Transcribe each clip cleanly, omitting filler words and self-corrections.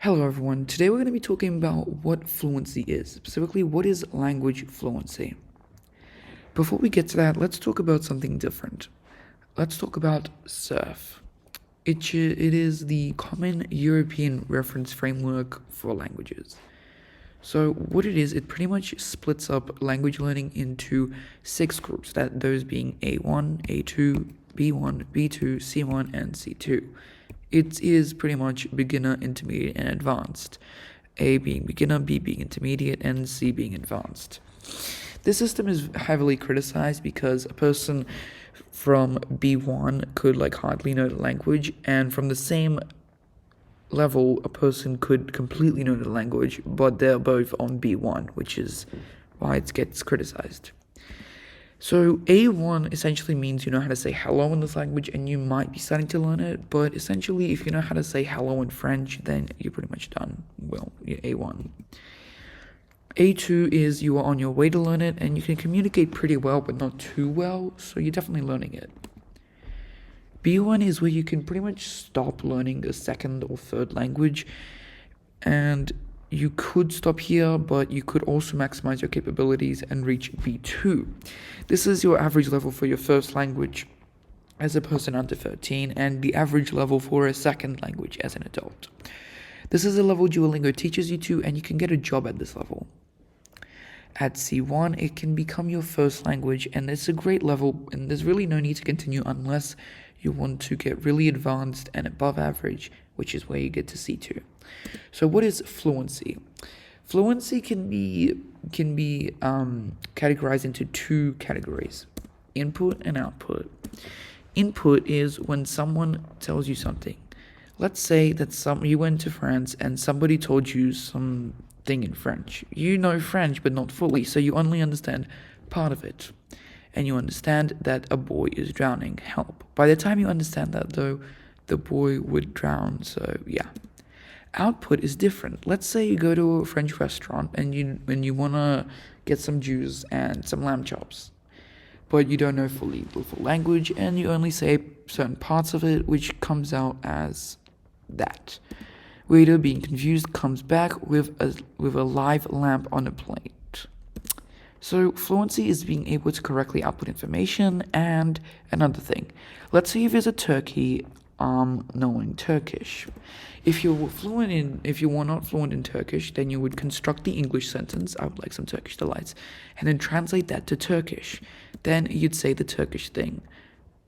Hello everyone, today we're going to be talking about what fluency is, specifically what is language fluency. Before we get to that, let's talk about something different. Let's talk about SURF. It is the Common European Reference Framework for Languages. So what it is, it pretty much splits up language learning into 6 groups, those being A1, A2, B1, B2, C1, and C2. It is pretty much beginner, intermediate, and advanced. A being beginner, B being intermediate, and C being advanced. This system is heavily criticized because a person from B1 could hardly know the language, and from the same level a person could completely know the language, but they're both on B1, which is why it gets criticized. So A1 essentially means you know how to say hello in this language, and you might be starting to learn it, but essentially if you know how to say hello in French, then you're pretty much done. Well, you're A1. A2 is you are on your way to learn it, and you can communicate pretty well, but not too well, so you're definitely learning it. B1 is where you can pretty much stop learning a second or third language, and you could stop here, but you could also maximize your capabilities and reach B2. This is your average level for your first language as a person under 13, and the average level for a second language as an adult. This is a level Duolingo teaches you to, and you can get a job at this level. At C1, it can become your first language, and it's a great level, and there's really no need to continue unless you want to get really advanced and above average, which is where you get to C2. So what is fluency? Fluency can be categorized into 2 categories: input and output. Input is when someone tells you something. Let's say that you went to France and somebody told you something in French. You know French, but not fully, so you only understand part of it. And you understand that a boy is drowning. Help. By the time you understand that, though, the boy would drown, so yeah. Output is different. Let's say you go to a French restaurant and you want to get some juice and some lamb chops, but you don't know fully the full language, and you only say certain parts of it, which comes out as that. Waiter, being confused, comes back with a live lamp on a plate. So fluency is being able to correctly output information. And another thing, let's say you visit Turkey, knowing Turkish. If you were not fluent in Turkish, then you would construct the English sentence, "I would like some Turkish delights," and then translate that to Turkish. Then you'd say the Turkish thing.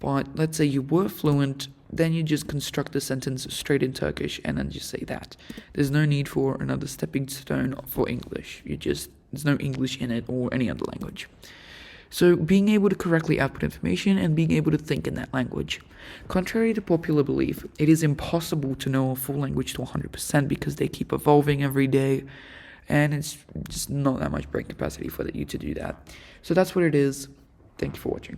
But let's say you were fluent, then you just construct the sentence straight in Turkish and then just say that. There's no need for another stepping stone for English. There's no English in it or any other language. So being able to correctly output information and being able to think in that language. Contrary to popular belief, it is impossible to know a full language to 100% because they keep evolving every day, and it's just not that much brain capacity for you to do that. So that's what it is. Thank you for watching.